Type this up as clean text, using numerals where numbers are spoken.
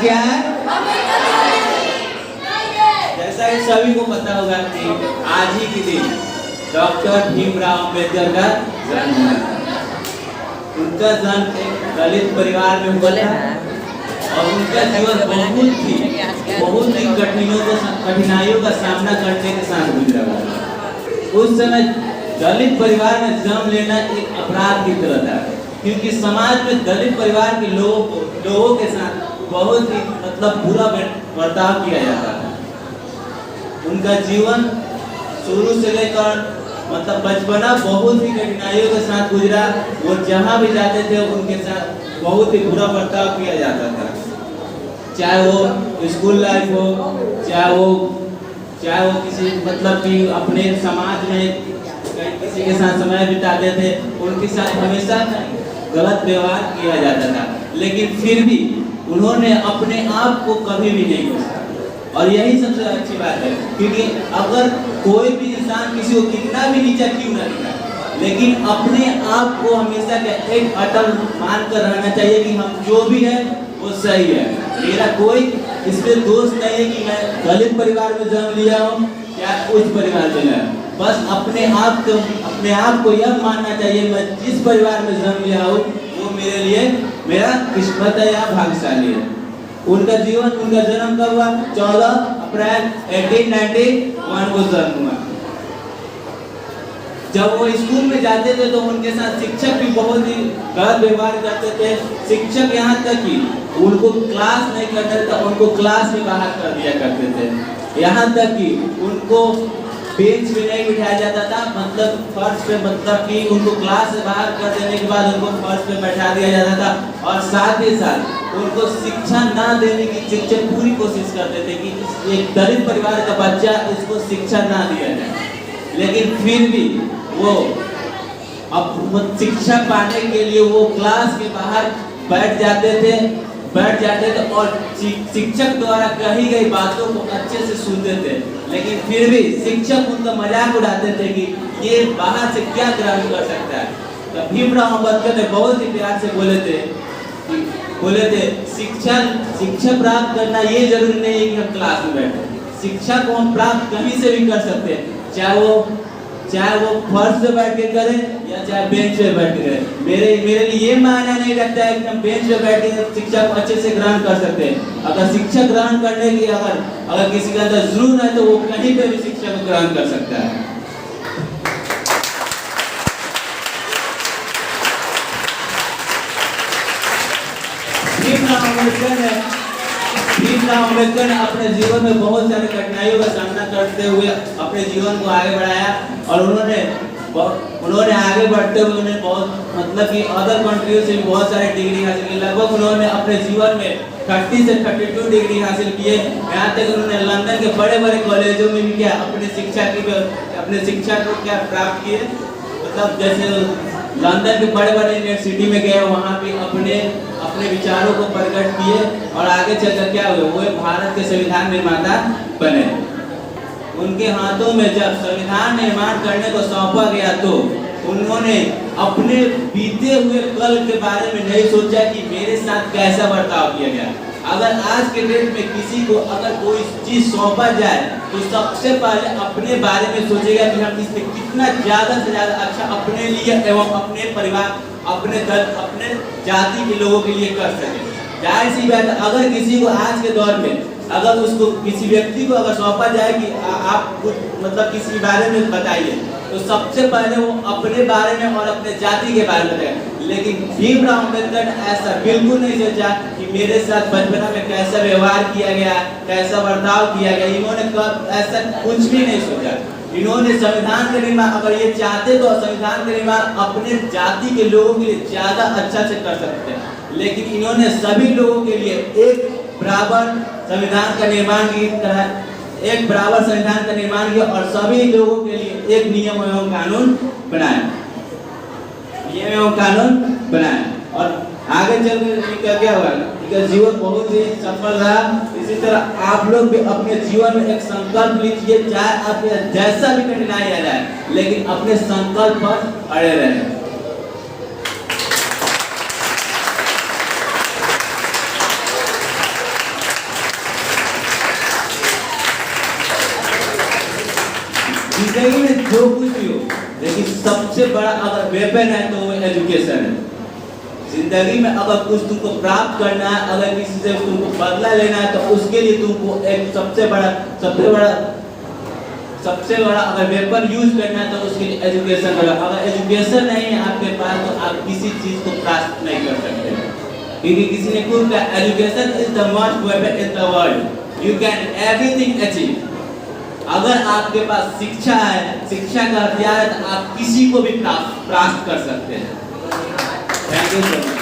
क्या है? जैसा कि सभी को पता होगा कि आज ही के दिन डॉक्टर भीमराव अम्बेडकर का जन्म हुआ। उनका जन्म एक दलित परिवार में हुआ था और उनका जीवन बहुत ही कठिनाइयों का सामना करने के साथ गुजरा हुआ। उस समय दलित परिवार में जन्म लेना एक अपराध की तरह था, क्योंकि समाज में दलित परिवार के लोगों के साथ बहुत ही बुरा बर्ताव किया जाता था। उनका जीवन शुरू से लेकर बचपना बहुत ही कठिनाइयों के साथ गुजरा। वो जहाँ भी जाते थे उनके साथ बहुत ही बुरा बर्ताव किया जाता था, चाहे वो स्कूल लाइफ हो, चाहे वो किसी कि अपने समाज में किसी के साथ समय बिताते थे, उनके साथ हमेशा गलत व्यवहार किया जाता था। लेकिन फिर भी उन्होंने अपने आप को कभी भी नहीं खोया, और यही सबसे अच्छी बात है। क्योंकि अगर कोई भी इंसान किसी को कितना भी नीचा क्यों ना दिखाए, लेकिन अपने आप को हमेशा एक अटल मानकर रहना चाहिए कि हम जो भी है वो सही है। मेरा कोई इसमें दोष नहीं है कि मैं दलित परिवार में जन्म लिया हूँ या उच्च परिवार में लिया। बस अपने आप को यह मानना चाहिए मैं जिस परिवार में जन्म लिया हूँ वो मेरे लिए मेरा किस्मत है या भाग्यशाली है। उनका जन्म कब हुआ? 14 अप्रैल 1891 को जन्म हुआ। जब वो स्कूल में जाते थे तो उनके साथ शिक्षक भी बहुत ही गलत व्यवहार करते थे। शिक्षक यहाँ तक कि उनको क्लास नहीं करते थे, उनको क्लास में बाहर कर दिया करते थे। यहाँ तक कि उनको बेंच पे नहीं बिठाया जाता था, फर्श पे कि उनको क्लास से बाहर कर देने के बाद उनको फर्श पे बैठा दिया जाता था। और साथ ही साथ उनको शिक्षा ना देने की शिक्षक पूरी कोशिश करते थे कि एक दलित परिवार का बच्चा इसको शिक्षा ना दिया जाए। लेकिन फिर भी वो शिक्षा पाने के लिए वो क्लास के बाहर बैठ जाते थे और शिक्षक द्वारा कही गई बातों को अच्छे से सुनते थे। लेकिन फिर भी शिक्षक उनका मजाक उड़ाते थे कि ये बाहर से क्या ग्रहण कर सकता है। तो भीमराव अम्बेडकर ने बहुत ही प्यार से बोले थे शिक्षा प्राप्त करना ये जरूरी नहीं है कि हम क्लास में बैठे। शिक्षा को हम प्राप्त कहीं से भी कर सकते हैं, चाहे वो फर्श पे बैठ के करें या चाहे बेंच पे बैठ के करें। मेरे लिए ये मायना नहीं रखता है कि हम बेंच पे बैठ के शिक्षा को अच्छे से ग्रहण कर सकते हैं। अगर शिक्षा ग्रहण करने की अगर किसी के अंदर जुनून है तो वो कहीं पे भी शिक्षा को ग्रहण कर सकता है। भीमराव अम्बेडकर ने अपने जीवन में बहुत सारी कठिनाइयों का सामना करते हुए अपने जीवन को आगे बढ़ाया। और उन्होंने आगे बढ़ते हुए उन्हें बहुत कि अदर कंट्रियों से भी बहुत सारे डिग्री हासिल की। लगभग उन्होंने अपने जीवन में 30 से 32 डिग्री हासिल किए। यहाँ तक उन्होंने लंदन के बड़े कॉलेजों में भी अपने शिक्षा को प्राप्त किए। जैसे लंदन के बड़े यूनिवर्सिटी में गए, वहाँ पे अपने विचारों को प्रकट किए और आगे चलकर क्या हुए, वो भारत के संविधान निर्माता बने। उनके हाथों में जब संविधान निर्माण करने को सौंपा गया तो उन्होंने अपने बीते हुए कल के बारे में नहीं सोचा कि मेरे साथ कैसा बर्ताव किया गया। अगर आज के डेट में किसी को अगर कोई चीज सौंपा जाए तो सबसे पहले अपने बारे में सोचेगा कि हम इससे कितना ज्यादा से ज्यादा अच्छा अपने लिए एवं अपने परिवार, अपने जाति के लोगों के लिए कर सके। जाहिर सी बात है, अगर किसी को आज के दौर में अगर उसको किसी व्यक्ति को अगर सौंपा जाए कि आप कुछ किसी बारे में बताइए, तो सबसे पहले वो अपने बारे में और अपने जाति के बारे में बताएगा। लेकिन भीमराव अम्बेडकर ने ऐसा बिल्कुल नहीं सोचा कि मेरे साथ बचपना में कैसा व्यवहार किया गया, कैसा बर्ताव किया गया। इन्होंने ऐसा कुछ भी नहीं सोचा। इन्होंने संविधान का निर्माण, अगर ये चाहते तो संविधान का निर्माण अपने जाति के लोगों के लिए ज्यादा अच्छा से कर सकते हैं। लेकिन इन्होंने सभी लोगों के लिए एक बराबर संविधान का निर्माण किया और सभी लोगों के लिए एक नियम एवं कानून बनाया। और आगे चलकर क्या हुआ, इनका जीवन बहुत ही सफल रहा। इसी तरह आप लोग भी अपने जीवन में एक संकल्प लीजिए, चाहे आप जैसा भी कठिनाई आ जाए, लेकिन अपने संकल्प पर अड़े रहें। जिंदगी में जो कुछ भी हो, लेकिन सबसे बड़ा अगर वेपन है तो वो एजुकेशन है। जिंदगी में अगर कुछ तुमको प्राप्त करना है, अगर किसी से तुमको बदला लेना है, तो उसके लिए तुमको एक सबसे बड़ा अगर वेपन यूज करना है तो उसके लिए एजुकेशन होगा। अगर एजुकेशन नहीं है आपके पास तो आप किसी चीज को प्राप्त नहीं कर सकते, क्योंकि किसी ने खुद कहा education is the most weapon in the world, you can everything achieve. अगर आपके पास शिक्षा है, शिक्षा का हथियार है, तो आप किसी को भी प्राप्त कर सकते हैं। Thank you so much.